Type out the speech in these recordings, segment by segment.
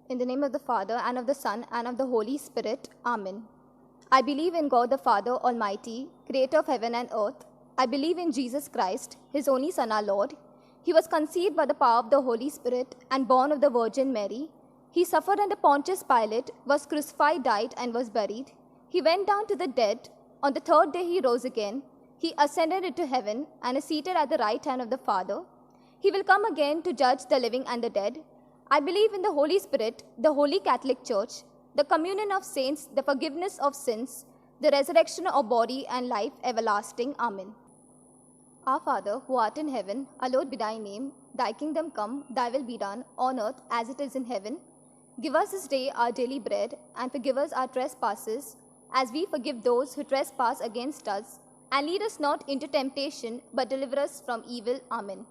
In the name of the Father, and of the Son, and of the Holy Spirit. Amen. I believe in God the Father Almighty, creator of heaven and earth. I believe in Jesus Christ, his only Son, our Lord. He was conceived by the power of the Holy Spirit and born of the Virgin Mary. He suffered under Pontius Pilate, was crucified, died, and was buried. He went down to the dead. On the third day he rose again. He ascended into heaven and is seated at the right hand of the Father. He will come again to judge the living and the dead. I believe in the Holy Spirit, the Holy Catholic Church, the communion of saints, the forgiveness of sins, the resurrection of body and life everlasting. Amen. Our Father, who art in heaven, hallowed be thy name. Thy kingdom come, thy will be done, on earth as it is in heaven. Give us this day our daily bread, and forgive us our trespasses, as we forgive those who trespass against us. And lead us not into temptation, but deliver us from evil. Amen.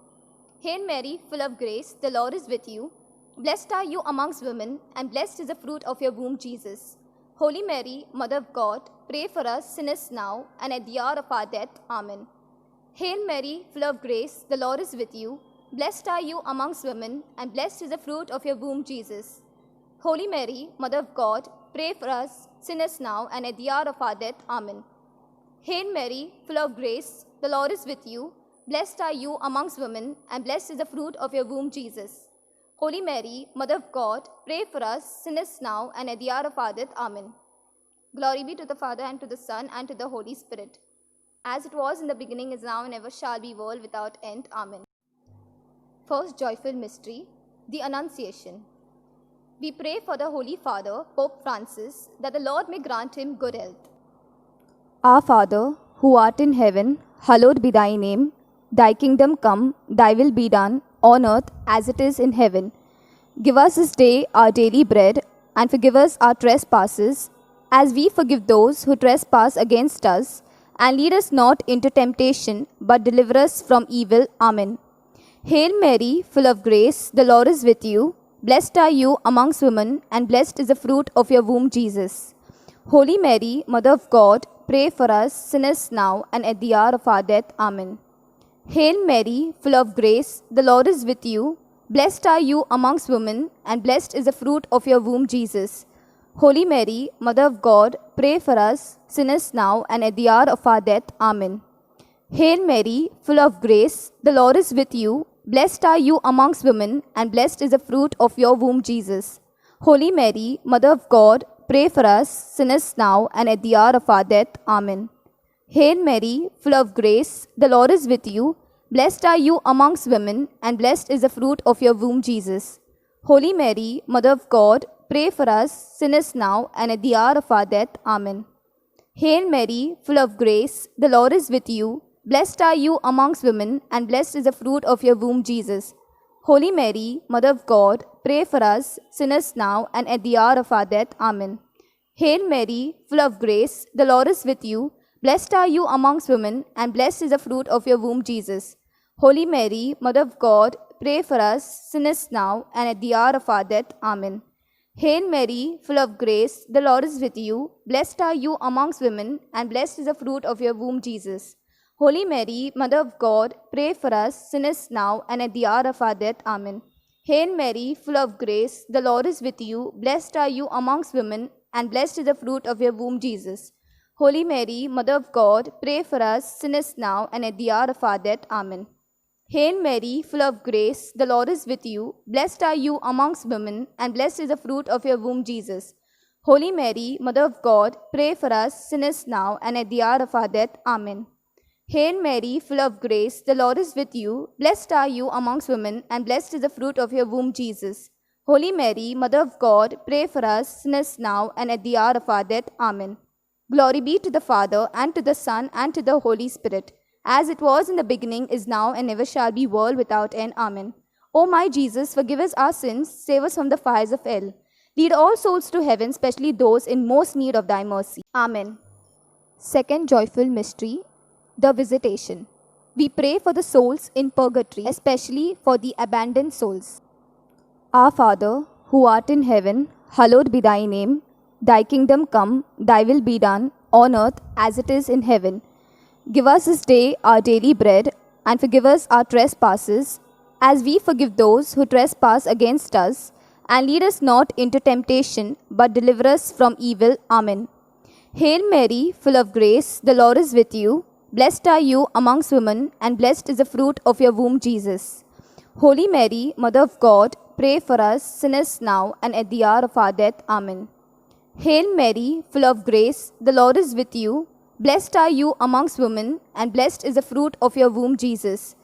Hail Mary, full of grace, the Lord is with you. Blessed are you amongst women, and blessed is the fruit of your womb, Jesus. Holy Mary, Mother of God, pray for us sinners now and at the hour of our death. Amen. Hail Mary, full of grace, the Lord is with you. Blessed are you amongst women, and blessed is the fruit of your womb, Jesus. Holy Mary, Mother of God, pray for us sinners now and at the hour of our death. Amen. Hail Mary, full of grace, the Lord is with you. Blessed are you amongst women, and blessed is the fruit of your womb, Jesus. Holy Mary, Mother of God, pray for us sinners now and at the hour of our death. Amen. Glory be to the Father, and to the Son, and to the Holy Spirit, as it was in the beginning, is now, and ever shall be, world without end. Amen. First joyful mystery, the Annunciation. We pray for the Holy Father, Pope Francis, that the Lord may grant him good health. Our Father, who art in heaven, hallowed be thy name. Thy kingdom come, thy will be done, on earth as it is in heaven. Give us this day our daily bread, and forgive us our trespasses, as we forgive those who trespass against us. And lead us not into temptation, but deliver us from evil. Amen. Hail Mary, full of grace, the Lord is with you. Blessed are you amongst women, and blessed is the fruit of your womb, Jesus. Holy Mary, Mother of God, pray for us sinners now and at the hour of our death. Amen. Hail Mary, full of grace, the Lord is with you. Blessed are you amongst women, and blessed is the fruit of your womb, Jesus. Holy Mary, Mother of God, pray for us sinners now and at the hour of our death. Amen. Hail Mary, full of grace, the Lord is with you. Blessed are you amongst women, and blessed is the fruit of your womb, Jesus. Holy Mary, Mother of God, pray for us sinners now and at the hour of our death. Amen. Hail Mary, full of grace, the Lord is with you. Blessed are you amongst women, and blessed is the fruit of your womb, Jesus. Holy Mary, Mother of God, pray for us sinners now and at the hour of our death. Amen. Hail Mary, full of grace, the Lord is with you. Blessed are you amongst women, and blessed is the fruit of your womb, Jesus. Holy Mary, Mother of God, pray for us sinners now and at the hour of our death. Amen. Hail Mary, full of grace, the Lord is with you. Blessed are you amongst women, and blessed is the fruit of your womb, Jesus. Holy Mary, Mother of God, pray for us sinners now and at the hour of our death. Amen. Hail Mary, full of grace, the Lord is with you. Blessed are you amongst women, and blessed is the fruit of your womb, Jesus. Holy Mary, Mother of God, pray for us sinners now and at the hour of our death. Amen. Hail Mary, full of grace, the Lord is with you. Blessed are you amongst women, and blessed is the fruit of your womb, Jesus. Holy Mary, Mother of God, pray for us sinners now and at the hour of our death. Amen. Hail Mary, full of grace, the Lord is with you. Blessed are you amongst women, and blessed is the fruit of your womb, Jesus. Holy Mary, Mother of God, pray for us sinners now and at the hour of our death. Amen. Hail Mary, full of grace, the Lord is with you. Blessed are you amongst women, and blessed is the fruit of your womb, Jesus. Holy Mary, Mother of God, pray for us sinners now and at the hour of our death. Amen. Glory be to the Father, and to the Son, and to the Holy Spirit, as it was in the beginning, is now, and ever shall be, world without end. Amen. O my Jesus, forgive us our sins, save us from the fires of hell. Lead all souls to heaven, especially those in most need of thy mercy. Amen. Second joyful mystery, the Visitation. We pray for the souls in purgatory, especially for the abandoned souls. Our Father, who art in heaven, hallowed be thy name. Thy kingdom come, thy will be done, on earth as it is in heaven. Give us this day our daily bread, and forgive us our trespasses, as we forgive those who trespass against us. and lead us not into temptation, but deliver us from evil. Amen. Hail Mary, full of grace, the Lord is with you. Blessed are you amongst women, and blessed is the fruit of your womb, Jesus. Holy Mary, Mother of God, pray for us sinners now and at the hour of our death. Amen. Hail Mary, full of grace, the Lord is with you. Blessed are you amongst women, and blessed is the fruit of your womb, Jesus.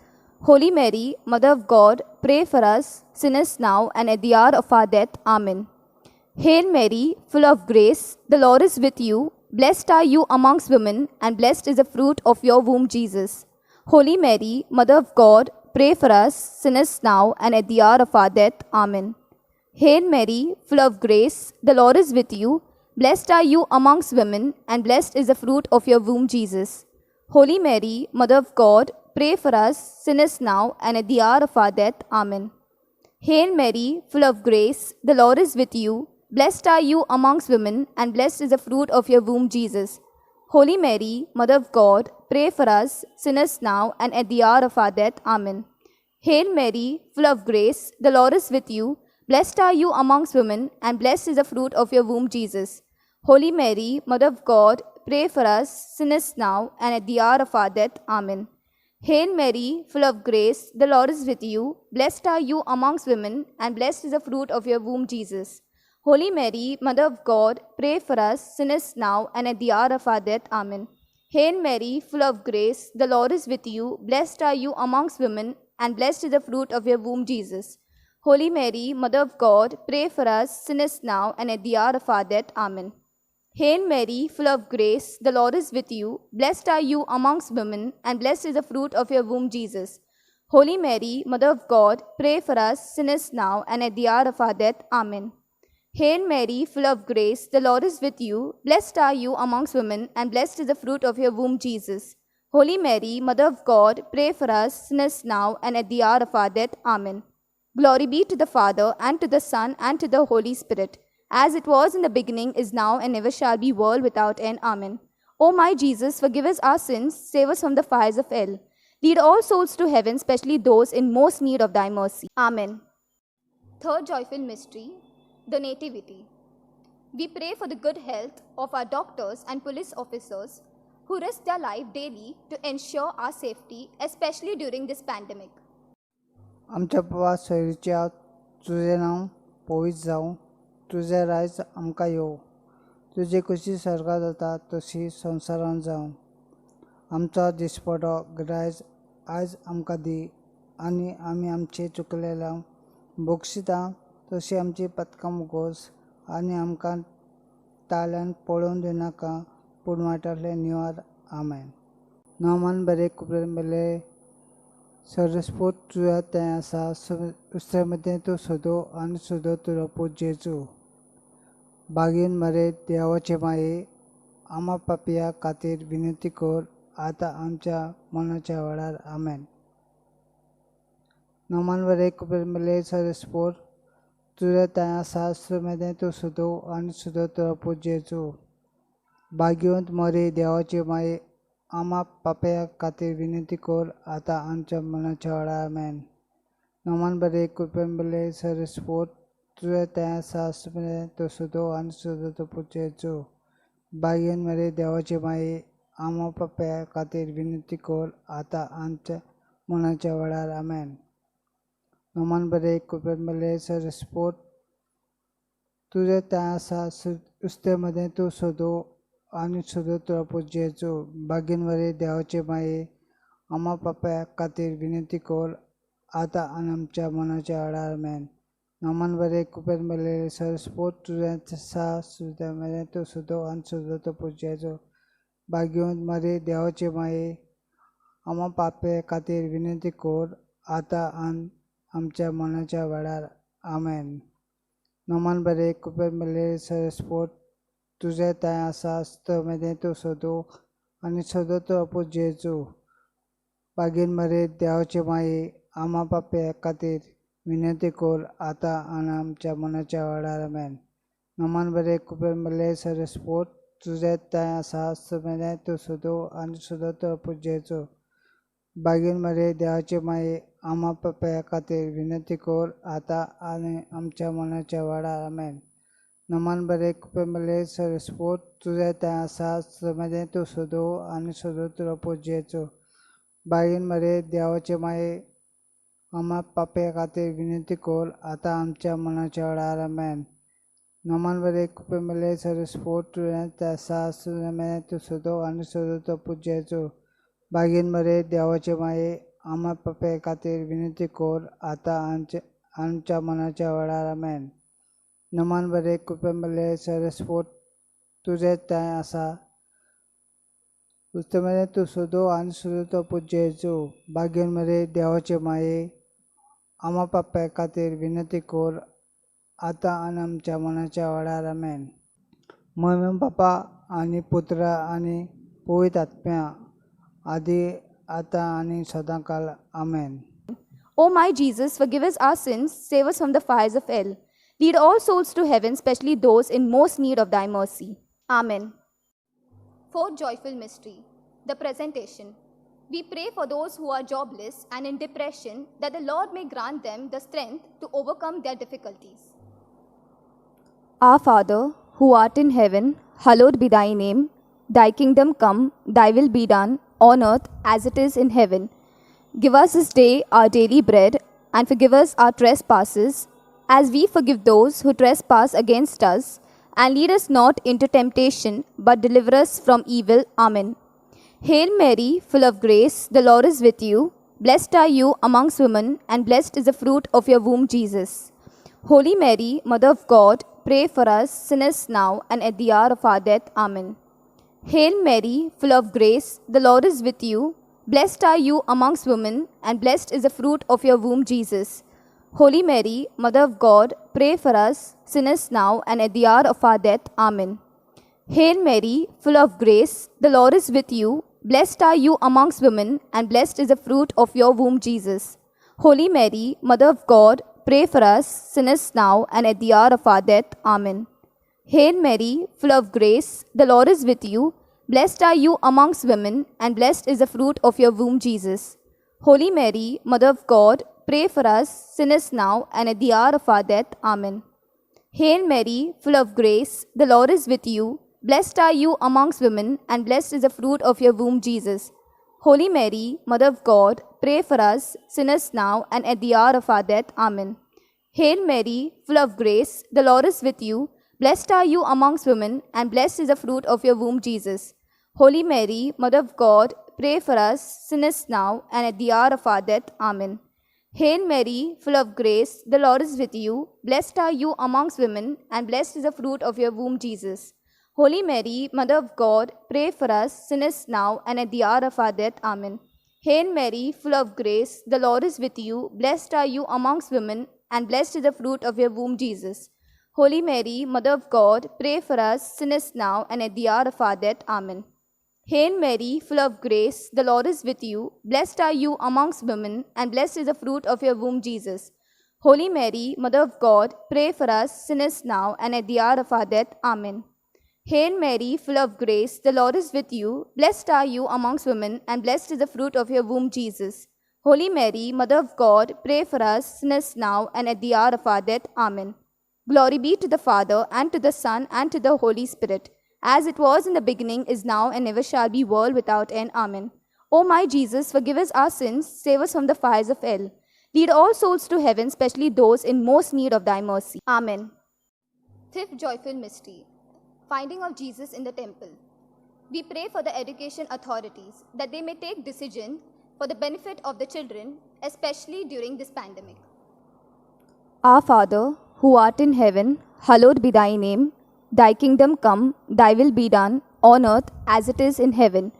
Holy Mary, Mother of God, pray for us sinners now and at the hour of our death. Amen. Hail Mary, full of grace, the Lord is with you. Blessed are you amongst women, and blessed is the fruit of your womb, Jesus. Holy Mary, Mother of God, pray for us sinners now and at the hour of our death. Amen. Hail Mary, full of grace, the Lord is with you. Blessed are you amongst women, and blessed is the fruit of your womb, Jesus. Holy Mary, Mother of God, pray for us sinners now and at the hour of our death. Amen. Hail Mary, full of grace, the Lord is with you. Blessed are you amongst women, and blessed is the fruit of your womb, Jesus. Holy Mary, Mother of God, pray for us sinners now and at the hour of our death. Amen. Hail Mary, full of grace, the Lord is with you. Blessed are you amongst women, and blessed is the fruit of your womb, Jesus. Holy Mary, Mother of God, pray for us sinners now and at the hour of our death. Amen. Hail Mary, full of grace, the Lord is with you. Blessed are you amongst women, and blessed is the fruit of your womb, Jesus. Holy Mary, Mother of God, pray for us sinners now and at the hour of our death. Amen. Hail Mary, full of grace, the Lord is with you. Blessed are you amongst women, and blessed is the fruit of your womb, Jesus. Holy Mary, Mother of God, pray for us sinners now and at the hour of our death. Amen. Hail Mary, full of grace, the Lord is with you. Blessed are you amongst women, and blessed is the fruit of your womb, Jesus. Holy Mary, Mother of God, pray for us sinners now and at the hour of our death. Amen. Hail Mary, full of grace, the Lord is with you. Blessed are you amongst women, and blessed is the fruit of your womb, Jesus. Holy Mary, Mother of God, pray for us sinners now and at the hour of our death. Amen. Glory be to the Father, and to the Son, and to the Holy Spirit, as it was in the beginning, is now, and ever shall be, world without end. Amen. O my Jesus, forgive us our sins, save us from the fires of hell. Lead all souls to heaven, especially those in most need of thy mercy. Amen. Third joyful mystery, the Nativity. We pray for the good health of our doctors and police officers who risk their life daily to ensure our safety, especially during this pandemic. आमच्या बाबा सैरीच्या तुझे नाव पवित्र जावं, तुझे राज आमकां येवं, तुजी कशी स्वर्गात जाता तशी संवसारांत जावं. आमचो दिसपडो गिरायज आयज आमकां दी, आनी आमी आमचे चुकलेल्यांक बक्षिता तशी आमची पथकां मुगोस, आनी आमकां ताळ्यान पळोवन दिनाका, पूण वाटांतले निवार. आमेन. नोमान बरे कुबरे मेले सरस्पोत तुझ्या तें आसा, उस्त्रेमध्ये तूं सोदो आनी सोदो तुजो पूत जेजू. बागीन मरे देवाचे माये, आमा पापिया खातीर विनंती कर, आतां आमच्या मनाच्या वेळार. आमेन. नोमान बरे कुबरे मेले सरस्पोत तुझ्या तें आसा, उस्त्रेमध्ये तूं सोदो आनी सोदो तुजो पूत जेजू. बागीवंत मरे देवाचे माये, आमा पापया खातीर विनंती कर, आतां आमच्या मनाच्या वेळार. आमेन. नोमान बरे कृपे मेले सरस्पोत तुझे तें आसा, तूं सोदो आनी सोदो तो पूत जेजू. बागीन मरे देवाचे माये, आमा पापया खातीर विनंती कर, आतां आमच्या मनाच्या वेळार. आमेन. नोमान बरे कृपे मेले सरस्पोत तुझे तें आसा, उस्त्रेमध्ये तूं सोदो आनी सोदो तुजो पूत जेजू. बागीन मरे देवाचे माये, आमा पापया खातीर विनंती कर, आतां आनी आमच्या मनाच्या वेळार. आमेन. नोमान बरे कृपेन मेले सरस्पोत तुझे आसा, उस्त्रेमध्ये तूं सोदो आनी सोदो तो पूत जेजू. बागीवंत मरे देवाचे माये, आमा पापया खातीर विनंती कर, आतां आनी आमच्या मनाच्या वेळार. आमेन. नोमान बरे कृपेन मेले सरस्पोत तुझे तें आसा, उस्त्रेमध्ये तूं सोदो आनी सोदो तुजो पूत जेजू. बागीन मरे देवाचे माये, आमा पापया खातीर विनंती कर, आतां आनी आमच्या मनाच्या वेळार. आमेन. नोमान बरे कृपेन मेले सरस्पोत तुझे तें आसा, उस्त्रेमध्ये तूं सोदो आनी सोदो तुजो पूत जेजू. बागीन मरे देवाचे माये, आम्हा पाप्या खातीर विनंती कर आता आणि आमच्या मनाच्या वेळार आमेन. नमान बरे कुपेंबले सरस्पोत तुझे तें आसा समेदें तूं सोदो आनी सोदो तुला पुजेचो. बागीन मरे देवाचे माये आम्हा पाप्या खातीर विनंती कर आता आमच्या मनाच्या वेळार आमेन. नमान बरे कुपेंबले सरस्पोत तुझे तें आसा समेदें तूं सोदो आनी सोदो तुला पुजेचो. बागीन मरे देवाचे माये आम्हा पाप्या खातीर विनंती कर आता आमच्या मनाच्या वेळार आमेन. नमान बरे कुपेंबले सरस्पोत तुझे तें आसा समेदें तूं सोदो आनी सोदो तुला पुजेचो. बागीन मरे देवाचे माये आम्हा पाप्या खातीर विनंती कर आता आनी आमच्या मनाच्या वेळार आमेन. महिमा बापा आनी पुत्र आनी पवित्र आत्म्या आदी आता आनी सदांकाल आमेन. O my Jesus, forgive us our sins, save us from the fires of hell. Lead all souls to heaven, especially those in most need of thy mercy. Amen. Fourth joyful mystery, the presentation. We pray for those who are jobless and in depression, that the Lord may grant them the strength to overcome their difficulties. Our Father, who art in heaven, hallowed be thy name. Thy kingdom come, thy will be done, on earth as it is in heaven. Give us this day our daily bread, and forgive us our trespasses, as we forgive those who trespass against us. And lead us not into temptation, but deliver us from evil. Amen. Hail Mary, full of grace, the Lord is with you. Blessed are you amongst women, and blessed is the fruit of your womb, Jesus. Holy Mary, Mother of God, pray for us sinners now and at the hour of our death. Amen. Hail Mary, full of grace, the Lord is with you. Blessed are you amongst women, and blessed is the fruit of your womb, Jesus. Holy Mary, Mother of God, pray for us sinners now and at the hour of our death. Amen. Hail Mary, full of grace, the Lord is with you. Blessed are you amongst women, and blessed is the fruit of your womb, Jesus. Holy Mary, Mother of God, pray for us sinners now and at the hour of our death. Amen. Hail Mary, full of grace, the Lord is with you. Blessed are you amongst women, and blessed is the fruit of your womb, Jesus. Holy Mary, Mother of God, pray for us sinners now and at the hour of our death. Amen. Hail Mary, full of grace, the Lord is with you. Blessed are you amongst women, and blessed is the fruit of your womb, Jesus. Holy Mary, Mother of God, pray for us sinners now and at the hour of our death. Amen. Hail Mary, full of grace, the Lord is with you. Blessed are you amongst women, and blessed is the fruit of your womb, Jesus. Holy Mary, Mother of God, pray for us sinners now and at the hour of our death. Amen. Hail Mary, full of grace, the Lord is with you. Blessed are you amongst women, and blessed is the fruit of your womb, Jesus. Holy Mary, Mother of God, pray for us sinners now and at the hour of our death. Amen. Hail Mary, full of grace, the Lord is with you. Blessed are you amongst women, and blessed is the fruit of your womb, Jesus. Holy Mary, Mother of God, pray for us sinners now and at the hour of our death. Amen. Hail Mary, full of grace, the Lord is with you. Blessed are you amongst women, and blessed is the fruit of your womb, Jesus. Holy Mary, Mother of God, pray for us sinners now and at the hour of our death. Amen. Hail Mary, full of grace, the Lord is with you. Blessed are you amongst women, and blessed is the fruit of your womb, Jesus. Holy Mary, Mother of God, pray for us sinners now and at the hour of our death. Amen. Glory be to the Father, and to the Son, and to the Holy Spirit, as it was in the beginning, is now, and ever shall be, world without end. Amen. O my Jesus, forgive us our sins, save us from the fires of hell. Lead all souls to heaven, especially those in most need of thy mercy. Amen. Fifth joyful mystery, finding of Jesus in the temple. We pray for the education authorities that they may take decision for the benefit of the children, especially during this pandemic. Our Father, who art in heaven, hallowed be thy name. Thy kingdom come, thy will be done, on earth as it is in heaven.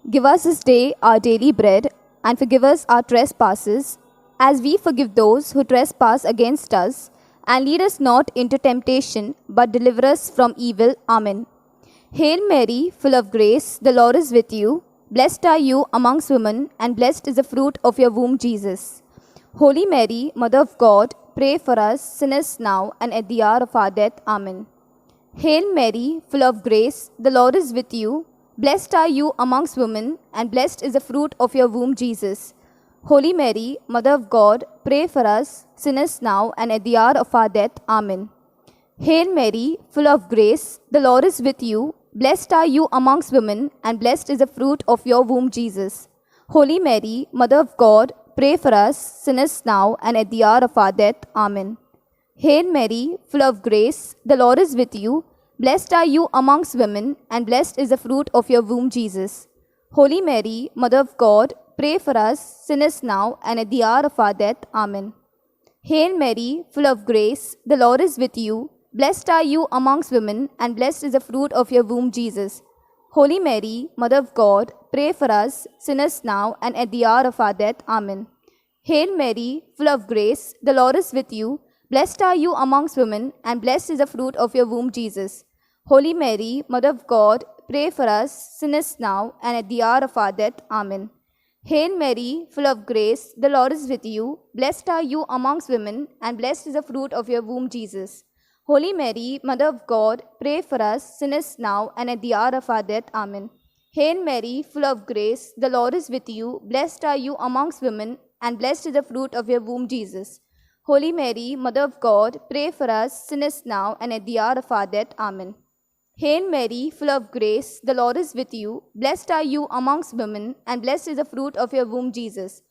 Give us this day our daily bread, and forgive us our trespasses, as we forgive those who trespass against us. And lead us not into temptation, but deliver us from evil. Amen. Hail Mary, full of grace, the Lord is with you. Blessed are you amongst women, and blessed is the fruit of your womb, Jesus. Holy Mary, Mother of God, pray for us sinners now and at the hour of our death. Amen. Hail Mary, full of grace, the Lord is with you. Blessed are you amongst women, and blessed is the fruit of your womb, Jesus. Holy Mary, Mother of God, pray for us, sinners now and at the hour of our death. Amen. Hail Mary, full of grace, the Lord is with you. Blessed are you amongst women, and blessed is the fruit of your womb, Jesus. Holy Mary, Mother of God, pray for us, sinners now and at the hour of our death. Amen. Hail Mary, full of grace, the Lord is with you. Blessed are you amongst women, and blessed is the fruit of your womb, Jesus. Holy Mary, Mother of God, pray for us, sinners now and at the hour of our death. Amen. Hail Mary, full of grace, the Lord is with you. Blessed are you amongst women, and blessed is the fruit of your womb, Jesus. Holy Mary, Mother of God, pray for us, sinners now and at the hour of our death. Amen. Hail Mary, full of grace, the Lord is with you. Blessed are you amongst women, and blessed is the fruit of your womb, Jesus. Holy Mary, Mother of God, pray for us, sinners now and at the hour of our death. Amen. Hail Mary, full of grace, the Lord is with you. Blessed are you amongst women, and blessed is the fruit of your womb, Jesus. Holy Mary, Mother of God, pray for us, sinners now and at the hour of our death. Amen. Hail Mary, full of grace, the Lord is with you. Blessed are you amongst women, and blessed is the fruit of your womb, Jesus. Holy Mary, Mother of God, pray for us, sinners now and at the hour of our death. Amen. Hail Mary, full of grace, the Lord is with you. Blessed are you amongst women, and blessed is the fruit of your womb, Jesus.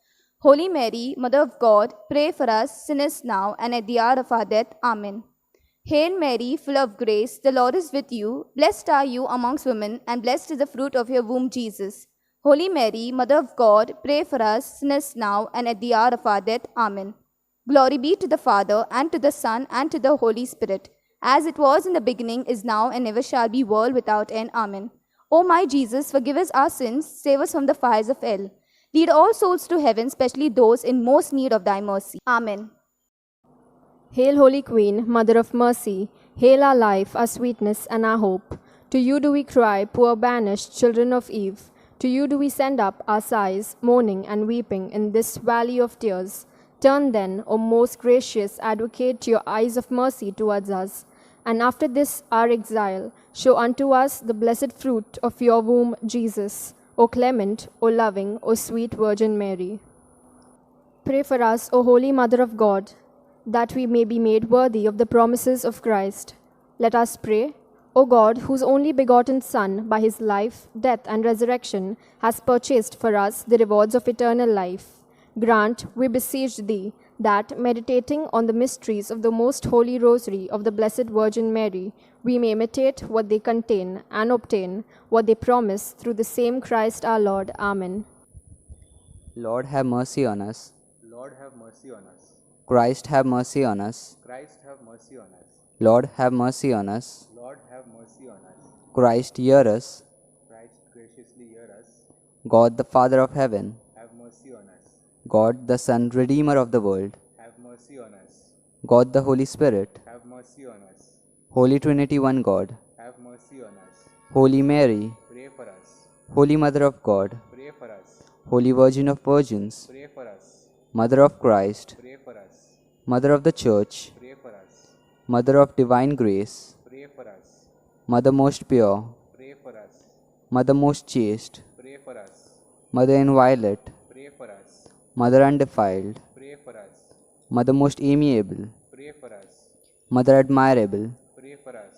Holy Mary, Mother of God, pray for us, sinners now and at the hour of our death. Amen. Hail Mary, full of grace, the Lord is with you. Blessed are you amongst women, and blessed is the fruit of your womb, Jesus. Holy Mary, Mother of God, pray for us, sinners now and at the hour of our death. Amen. Glory be to the Father, and to the Son, and to the Holy Spirit, as it was in the beginning, is now, and ever shall be, world without end. Amen. O my Jesus, forgive us our sins, save us from the fires of hell. Lead all souls to heaven, especially those in most need of thy mercy. Amen. Hail, Holy Queen, Mother of Mercy, hail our life, our sweetness, and our hope. To you do we cry, poor banished children of Eve. To you do we send up our sighs, mourning and weeping in this valley of tears. Turn then, O most gracious Advocate, your eyes of mercy towards us, and after this our exile, show unto us the blessed fruit of your womb, Jesus. O clement, O loving, O sweet Virgin Mary. Pray for us, O Holy Mother of God, that we may be made worthy of the promises of Christ. Let us pray. O God, whose only begotten Son, by his life, death, and resurrection, has purchased for us the rewards of eternal life, grant, we beseech thee, that, meditating on the mysteries of the most holy rosary of the Blessed Virgin Mary, we may imitate what they contain and obtain what they promise through the same Christ our Lord. Amen. Lord, have mercy on us. Lord, have mercy on us. Christ, have mercy on us. Christ, have mercy on us. Lord, have mercy on us. Lord, have mercy on us. Christ, hear us. Christ, graciously hear us. God, the Father of heaven, Have mercy on us. God, the Son, Redeemer of the world, Have mercy on us. God, the Holy Spirit, Have mercy on us. Holy Trinity, one God, Have mercy on us. Holy Mary, Pray for us. Holy Mother of God, Pray for us. Holy Virgin of Virgins, Pray for us. Mother of Christ, Pray for us. Mother of the Church, Pray for us. Mother of Divine Grace, Pray for us. Mother most pure, Pray for us. Mother most chaste, Pray for us. Mother inviolate, Pray for us. Mother undefiled, Pray for us. Mother most amiable, Pray for us. Mother admirable, Pray for us.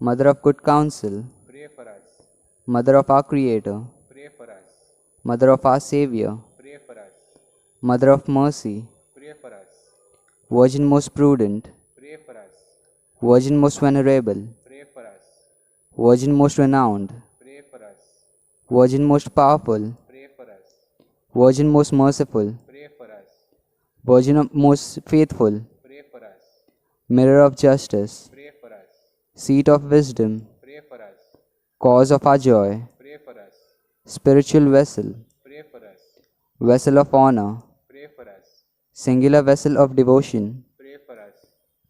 Mother of good counsel, Pray for us. Mother of our Creator, Pray for us. Mother of our Savior, Pray for us. Mother of mercy, Pray for us. Virgin most prudent, Pray for us. Virgin most venerable, Pray for us. Virgin most renowned, Pray for us. Virgin most powerful, Pray for us. Virgin most merciful, Pray for us. Virgin most faithful, Pray for us. Mirror of justice, Pray for us. Seat of wisdom, Pray for us. Cause of our joy, Pray for us. Spiritual vessel, Pray for us. Vessel of honor, Pray for us. Singular vessel of devotion, Pray for us.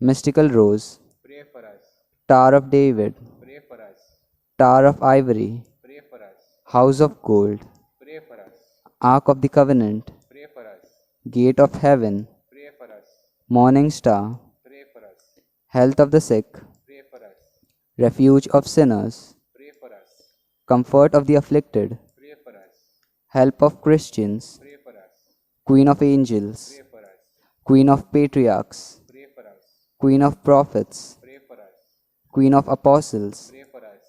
Mystical rose, Pray for us. Tower of David, Pray for us. Tower of ivory, Pray for us. House of gold, Pray for us. Ark of the covenant, Pray for us. Gate of heaven, Pray for us. Morning star, Pray for us. Health of the sick, Pray for us. Refuge of sinners, Pray for us. Comfort of the afflicted, Pray for us. Help of Christians, Pray for us. Queen of angels, Pray for us. Queen of patriarchs, Pray for us. Queen of prophets, Pray for us. Queen of apostles, Pray for us.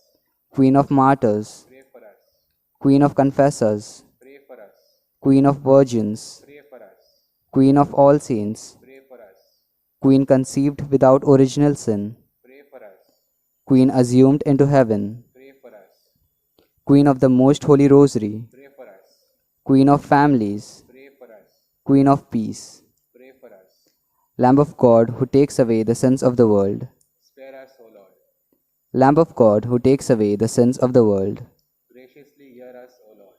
Queen of martyrs, Pray for us. Queen of confessors, Pray for us. Queen of virgins, Pray for us. Queen of all saints, Pray for us. Queen conceived without original sin, Pray for us. Queen assumed into heaven, Pray for us. Queen of the most holy rosary, Pray for us. Queen of families, Pray for us. Queen of peace, Pray for us. Lamb of God who takes away the sins of the world, Spare us, O Lord. Lamb of God who takes away the sins of the world, Graciously hear us, O Lord.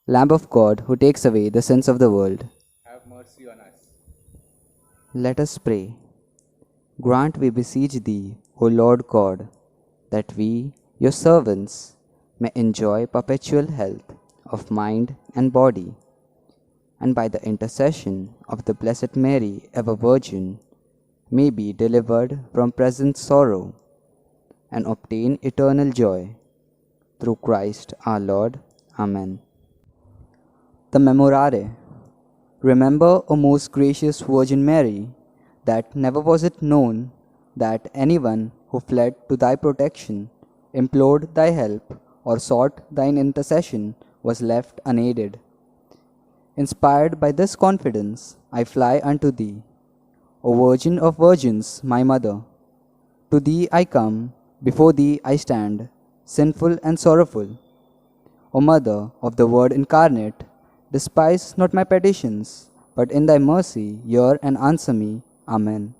Lamb of God who takes away the sins of the world. Have mercy on us. Let us pray. Grant, we beseech thee, O Lord God, that we, your servants, may enjoy perpetual health of mind and body, and by the intercession of the Blessed Mary, ever Virgin, may be delivered from present sorrow and obtain eternal joy. Through Christ our Lord. Amen. The Memorare. Remember, O most gracious Virgin Mary, that never was it known that anyone who fled to thy protection, implored thy help, or sought thine intercession was left unaided. Inspired by this confidence, I fly unto thee, O Virgin of Virgins, my Mother. To thee I come, before thee I stand, sinful and sorrowful. O Mother of the Word incarnate, despise not my petitions, but in thy mercy hear and answer me. Amen.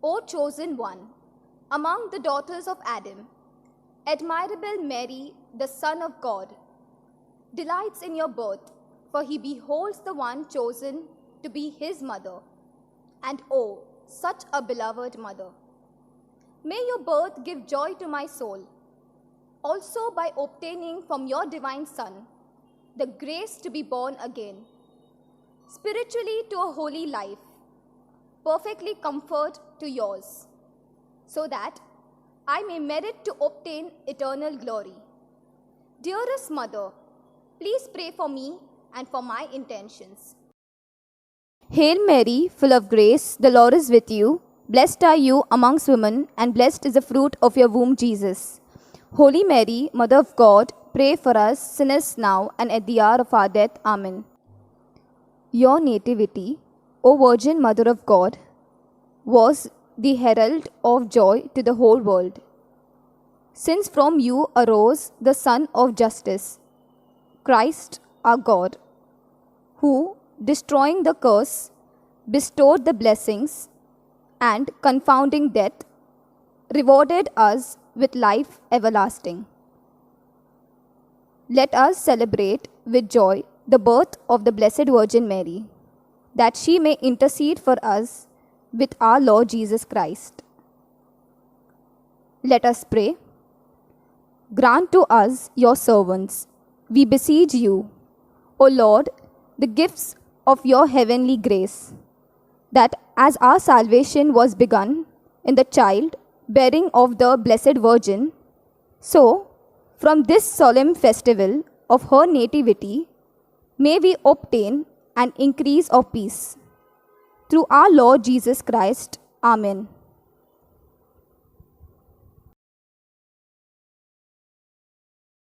O chosen one, among the daughters of Adam, admirable Mary, the Son of God, delights in your birth, for he beholds the one chosen to be his mother. And oh, such a beloved mother! May your birth give joy to my soul, also by obtaining from your divine Son the grace to be born again, spiritually to a holy life, perfectly comfort to yours, so that I may merit to obtain eternal glory. Dearest Mother, please pray for me and for my intentions. Hail Mary, full of grace, the Lord is with you. Blessed are you amongst women, and blessed is the fruit of your womb, Jesus. Holy Mary, Mother of God, pray for us sinners now and at the hour of our death. Amen. Your nativity, O Virgin Mother of God, was the herald of joy to the whole world, since from you arose the Son of Justice, Christ our God, who, destroying the curse, bestowed the blessings, and confounding death, rewarded us with life everlasting. Let us celebrate with joy the birth of the Blessed Virgin Mary, that she may intercede for us with our Lord Jesus Christ. Let us pray. Grant to us, your servants, we beseech you, O Lord, the gifts of your heavenly grace, that as our salvation was begun in the child bearing of the Blessed Virgin, so from this solemn festival of her nativity may we obtain an increase of peace. Through our Lord Jesus Christ. Amen.